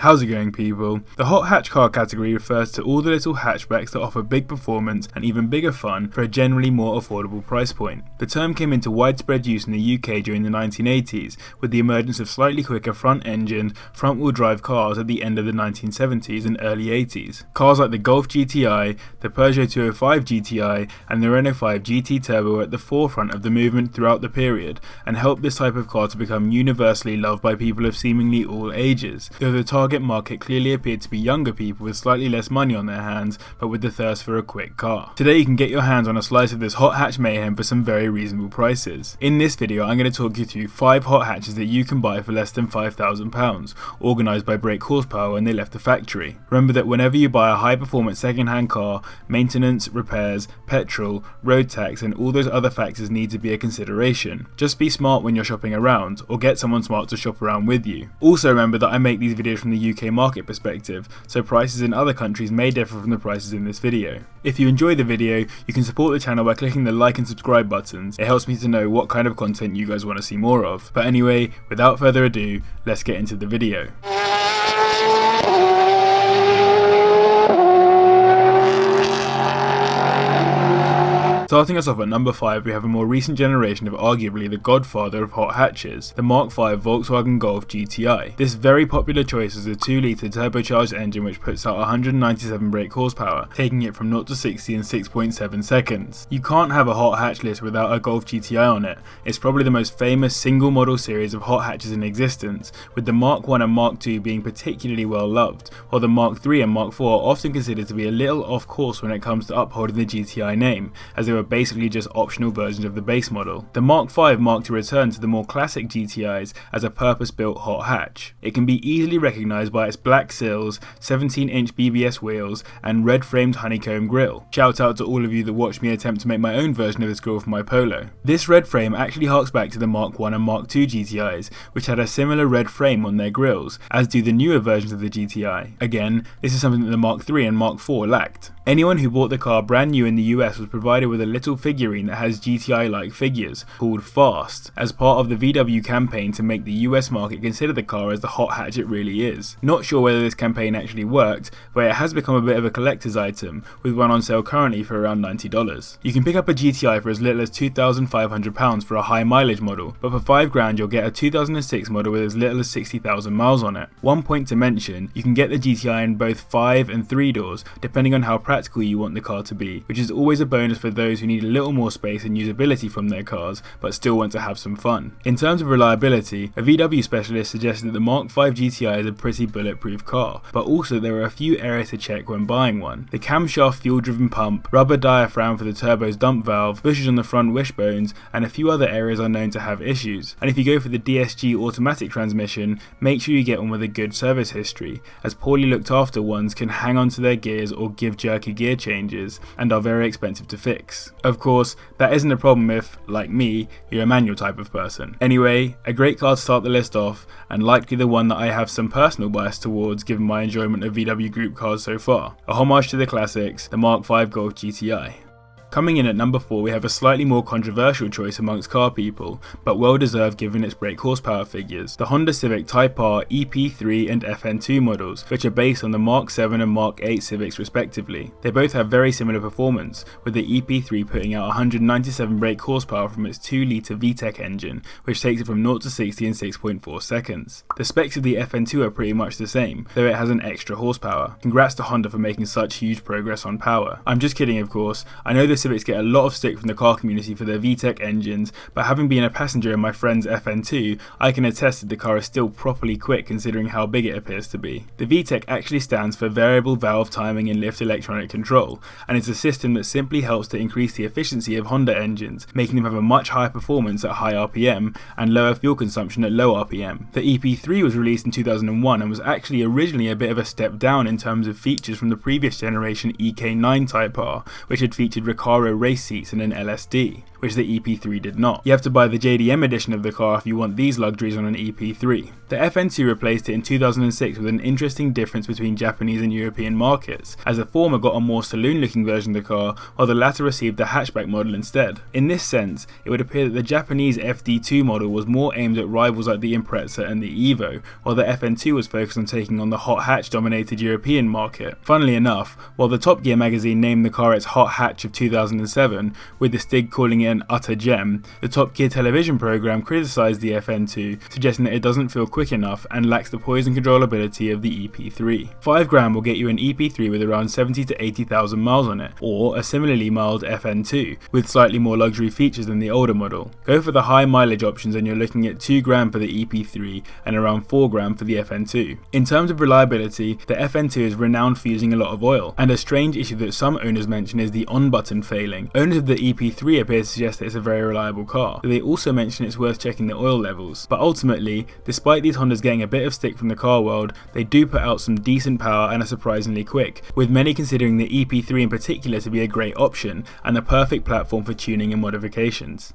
How's it going, people? The hot hatch car category refers to all the little hatchbacks that offer big performance and even bigger fun for a generally more affordable price point. The term came into widespread use in the UK during the 1980s, with the emergence of slightly quicker front-engined, front-wheel drive cars at the end of the 1970s and early 80s. Cars like the Golf GTI, the Peugeot 205 GTI, and the Renault 5 GT Turbo were at the forefront of the movement throughout the period, and helped this type of car to become universally loved by people of seemingly all ages, though the target market clearly appeared to be younger people with slightly less money on their hands, but with the thirst for a quick car. Today you can get your hands on a slice of this hot hatch mayhem for some very reasonable prices. In this video I'm going to talk you through 5 hot hatches that you can buy for less than £5,000, organised by brake horsepower when they left the factory. Remember that whenever you buy a high performance second hand car, maintenance, repairs, petrol, road tax and all those other factors need to be a consideration. Just be smart when you're shopping around, or get someone smart to shop around with you. Also remember that I make these videos from the UK market perspective, so prices in other countries may differ from the prices in this video. If you enjoy the video, you can support the channel by clicking the like and subscribe buttons. It helps me to know what kind of content you guys want to see more of. But anyway, without further ado, let's get into the video. Starting us off at number 5, we have a more recent generation of arguably the godfather of hot hatches, the Mark V Volkswagen Golf GTI. This very popular choice is a 2-litre turbocharged engine which puts out 197 brake horsepower, taking it from 0 to 60 in 6.7 seconds. You can't have a hot hatch list without a Golf GTI on it. It's probably the most famous single model series of hot hatches in existence, with the Mark I and Mark II being particularly well loved, while the Mark III and Mark IV are often considered to be a little off course when it comes to upholding the GTI name, as they were basically just optional versions of the base model. The Mark V marked a return to the more classic GTIs as a purpose-built hot hatch. It can be easily recognised by its black sills, 17-inch BBS wheels, and red-framed honeycomb grille. Shout out to all of you that watched me attempt to make my own version of this grille for my Polo. This red frame actually harks back to the Mark I and Mark II GTIs, which had a similar red frame on their grilles, as do the newer versions of the GTI. Again, this is something that the Mark III and Mark IV lacked. Anyone who bought the car brand new in the US was provided with a little figurine that has GTI-like figures, called Fast, as part of the VW campaign to make the US market consider the car as the hot hatch it really is. Not sure whether this campaign actually worked, but it has become a bit of a collector's item, with one on sale currently for around $90. You can pick up a GTI for as little as £2,500 for a high mileage model, but for £5,000 you'll get a 2006 model with as little as 60,000 miles on it. One point to mention, you can get the GTI in both 5 and 3 doors, depending on how practical you want the car to be, which is always a bonus for those who need a little more space and usability from their cars, but still want to have some fun. In terms of reliability, a VW specialist suggested that the Mark V GTI is a pretty bulletproof car, but also there are a few areas to check when buying one. The camshaft fuel-driven pump, rubber diaphragm for the turbo's dump valve, bushes on the front wishbones, and a few other areas are known to have issues. And if you go for the DSG automatic transmission, make sure you get one with a good service history, as poorly looked after ones can hang onto their gears or give jerky gear changes, and are very expensive to fix. Of course, that isn't a problem if, like me, you're a manual type of person. Anyway, a great car to start the list off, and likely the one that I have some personal bias towards given my enjoyment of VW Group cars so far. A homage to the classics, the Mark V Golf GTI. Coming in at number 4, we have a slightly more controversial choice amongst car people, but well deserved given its brake horsepower figures, the Honda Civic Type R EP3 and FN2 models, which are based on the Mark 7 and Mark 8 Civics respectively. They both have very similar performance, with the EP3 putting out 197 brake horsepower from its 2-litre VTEC engine, which takes it from 0 to 60 in 6.4 seconds. The specs of the FN2 are pretty much the same, though it has an extra horsepower. Congrats to Honda for making such huge progress on power. I'm just kidding, of course. I know the Civics get a lot of stick from the car community for their VTEC engines, but having been a passenger in my friend's FN2, I can attest that the car is still properly quick considering how big it appears to be. The VTEC actually stands for Variable Valve Timing and Lift Electronic Control, and it's a system that simply helps to increase the efficiency of Honda engines, making them have a much higher performance at high RPM and lower fuel consumption at low RPM. The EP3 was released in 2001 and was actually originally a bit of a step down in terms of features from the previous generation EK9 Type R, which had featured recarburated Aero race seats and an LSD, which the EP3 did not. You have to buy the JDM edition of the car if you want these luxuries on an EP3. The FN2 replaced it in 2006 with an interesting difference between Japanese and European markets, as the former got a more saloon-looking version of the car, while the latter received the hatchback model instead. In this sense, it would appear that the Japanese FD2 model was more aimed at rivals like the Impreza and the Evo, while the FN2 was focused on taking on the hot hatch-dominated European market. Funnily enough, while the Top Gear magazine named the car its Hot Hatch of 2007, with the Stig calling it an utter gem, the Top Gear television program criticised the FN2, suggesting that it doesn't feel quick enough and lacks the poise and controllability of the EP3. $5,000 will get you an EP3 with around 70 to 80,000 miles on it, or a similarly mild FN2, with slightly more luxury features than the older model. Go for the high mileage options and you're looking at $2,000 for the EP3 and around $4,000 for the FN2. In terms of reliability, the FN2 is renowned for using a lot of oil, and a strange issue that some owners mention is the on button failing. Owners of the EP3 appear to suggest that it's a very reliable car, but they also mention it's worth checking the oil levels. But ultimately, despite these Hondas getting a bit of stick from the car world, they do put out some decent power and are surprisingly quick, with many considering the EP3 in particular to be a great option and the perfect platform for tuning and modifications.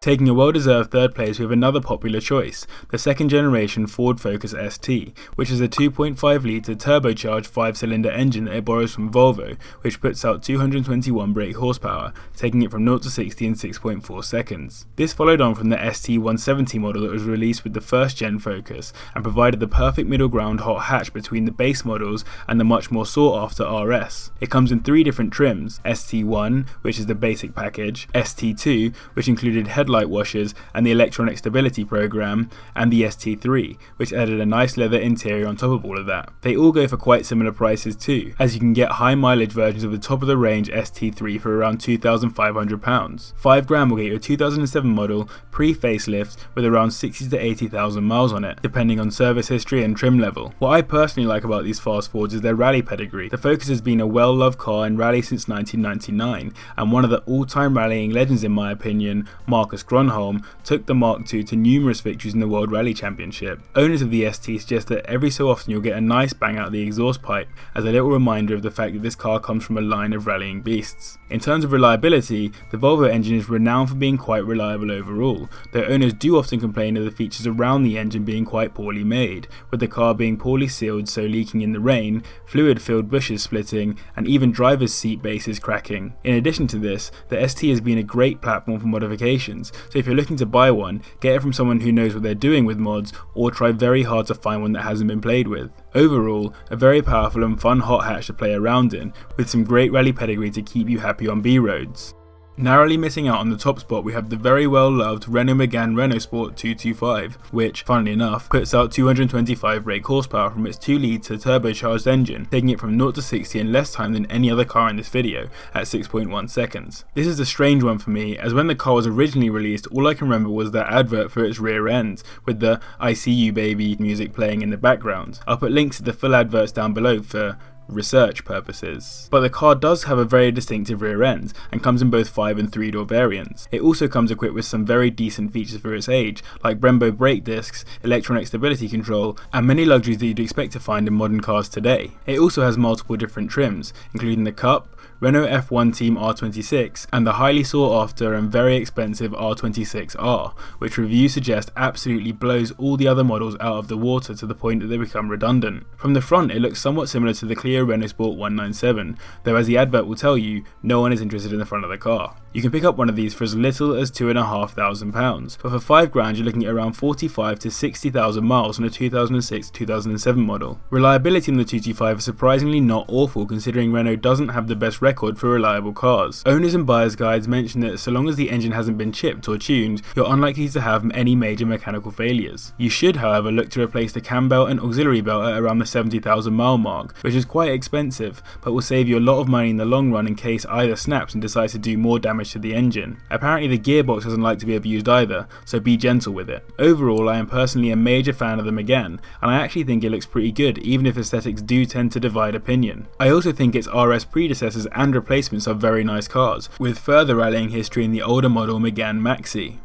Taking a well-deserved third place, we have another popular choice, the second generation Ford Focus ST, which is a 2.5 litre turbocharged 5-cylinder engine that it borrows from Volvo, which puts out 221 brake horsepower, taking it from 0 to 60 in 6.4 seconds. This followed on from the ST170 model that was released with the first gen Focus, and provided the perfect middle ground hot hatch between the base models and the much more sought after RS. It comes in 3 different trims, ST1, which is the basic package, ST2, which included headlight washers and the electronic stability program, and the ST3, which added a nice leather interior on top of all of that. They all go for quite similar prices too, as you can get high mileage versions of the top of the range ST3 for around £2,500. $5,000 will get you a 2007 model, pre-facelift, with around 60 to 80,000 miles on it, depending on service history and trim level. What I personally like about these fast Fords is their rally pedigree. The Focus has been a well-loved car in rally since 1999, and one of the all-time rallying legends in my opinion, Marcus Gronholm, took the Mark II to numerous victories in the World Rally Championship. Owners of the ST suggest that every so often you'll get a nice bang out of the exhaust pipe, as a little reminder of the fact that this car comes from a line of rallying beasts. In terms of reliability, the Volvo engine is renowned for being quite reliable overall, though owners do often complain of the features around the engine being quite poorly made, with the car being poorly sealed, so leaking in the rain, fluid-filled bushes splitting, and even driver's seat bases cracking. In addition to this, the ST has been a great platform for modifications, so if you're looking to buy one, get it from someone who knows what they're doing with mods, or try very hard to find one that hasn't been played with. Overall, a very powerful and fun hot hatch to play around in, with some great rally pedigree to keep you happy on B roads. Narrowly missing out on the top spot, we have the very well loved Renault Megane Renault Sport 225, which, funnily enough, puts out 225 brake horsepower from its 2 litre turbocharged engine, taking it from 0 to 60 in less time than any other car in this video, at 6.1 seconds. This is a strange one for me, as when the car was originally released, all I can remember was that advert for its rear end, with the "I See You Baby" music playing in the background. I'll put links to the full adverts down below for research purposes. But the car does have a very distinctive rear end and comes in both 5 and 3 door variants. It also comes equipped with some very decent features for its age, like Brembo brake discs, electronic stability control, and many luxuries that you'd expect to find in modern cars today. It also has multiple different trims, including the Cup, Renault F1 Team R26, and the highly sought after and very expensive R26R, which reviews suggest absolutely blows all the other models out of the water to the point that they become redundant. From the front, it looks somewhat similar to the Clio Renault Sport 197, though as the advert will tell you, no one is interested in the front of the car. You can pick up one of these for as little as £2,500, but for £5,000 you're looking at around 45 to 60,000 miles on a 2006-2007 model. Reliability on the 225 is surprisingly not awful, considering Renault doesn't have the best record for reliable cars. Owners and buyers guides mention that so long as the engine hasn't been chipped or tuned, you're unlikely to have any major mechanical failures. You should, however, look to replace the cam belt and auxiliary belt at around the 70,000 mile mark, which is quite expensive, but will save you a lot of money in the long run in case either snaps and decides to do more damage to the engine. Apparently the gearbox doesn't like to be abused either, so be gentle with it. Overall, I am personally a major fan of the Megane, and I actually think it looks pretty good, even if aesthetics do tend to divide opinion. I also think its RS predecessors and replacements are very nice cars, with further rallying history in the older model Megane Maxi.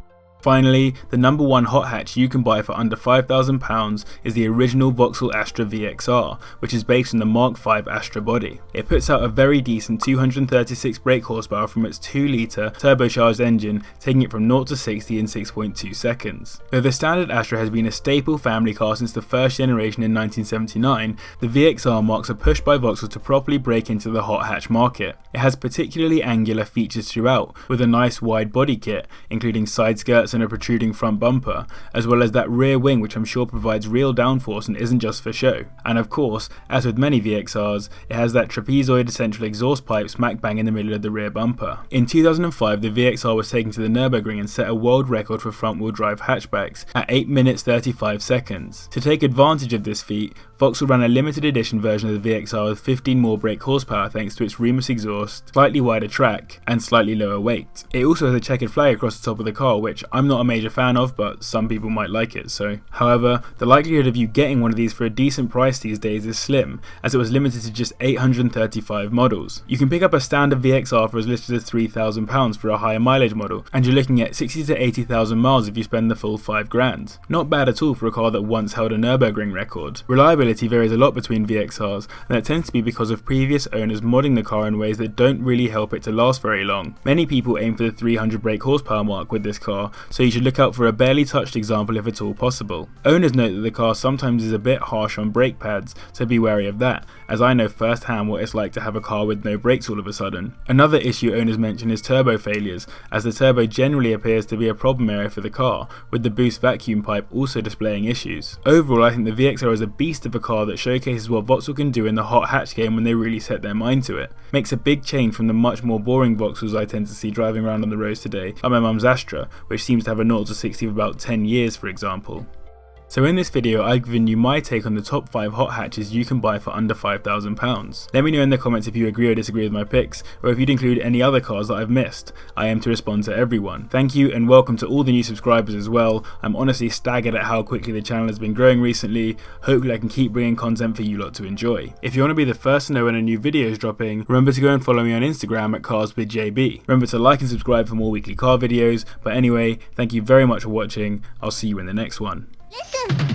Finally, the number one hot hatch you can buy for under £5,000 is the original Vauxhall Astra VXR, which is based on the Mark V Astra body. It puts out a very decent 236 brake horsepower from its 2-litre turbocharged engine, taking it from 0 to 60 in 6.2 seconds. Though the standard Astra has been a staple family car since the first generation in 1979, the VXR marks a push by Vauxhall to properly break into the hot hatch market. It has particularly angular features throughout, with a nice wide body kit, including side skirts and a protruding front bumper, as well as that rear wing which I'm sure provides real downforce and isn't just for show. And of course, as with many VXRs, it has that trapezoid central exhaust pipe smack bang in the middle of the rear bumper. In 2005, the VXR was taken to the Nürburgring and set a world record for front wheel drive hatchbacks at 8 minutes 35 seconds. To take advantage of this feat, Vauxhall ran a limited edition version of the VXR with 15 more brake horsepower thanks to its Remus exhaust, slightly wider track, and slightly lower weight. It also has a checkered flag across the top of the car, which I'm not a major fan of, but some people might like it, so. However, the likelihood of you getting one of these for a decent price these days is slim, as it was limited to just 835 models. You can pick up a standard VXR for as little as £3,000 for a higher mileage model, and you're looking at 60 to 80,000 miles if you spend the full £5,000. Not bad at all for a car that once held a Nürburgring record. Reliability varies a lot between VXRs, and that tends to be because of previous owners modding the car in ways that don't really help it to last very long. Many people aim for the 300 brake horsepower mark with this car, so you should look out for a barely touched example if at all possible. Owners note that the car sometimes is a bit harsh on brake pads, so be wary of that, as I know firsthand what it's like to have a car with no brakes all of a sudden. Another issue owners mention is turbo failures, as the turbo generally appears to be a problem area for the car, with the boost vacuum pipe also displaying issues. Overall, I think the VXR is a beast of a car that showcases what Vauxhall can do in the hot hatch game when they really set their mind to it. Makes a big change from the much more boring Vauxhalls I tend to see driving around on the roads today, like my mum's Astra, which seems to have a 0 to 60 of about 10 years for example. So in this video, I've given you my take on the top 5 hot hatches you can buy for under £5,000. Let me know in the comments if you agree or disagree with my picks, or if you'd include any other cars that I've missed. I aim to respond to everyone. Thank you and welcome to all the new subscribers as well. I'm honestly staggered at how quickly the channel has been growing recently. Hopefully I can keep bringing content for you lot to enjoy. If you want to be the first to know when a new video is dropping, remember to go and follow me on Instagram at carswithjb. Remember to like and subscribe for more weekly car videos, but anyway, thank you very much for watching. I'll see you in the next one. Listen.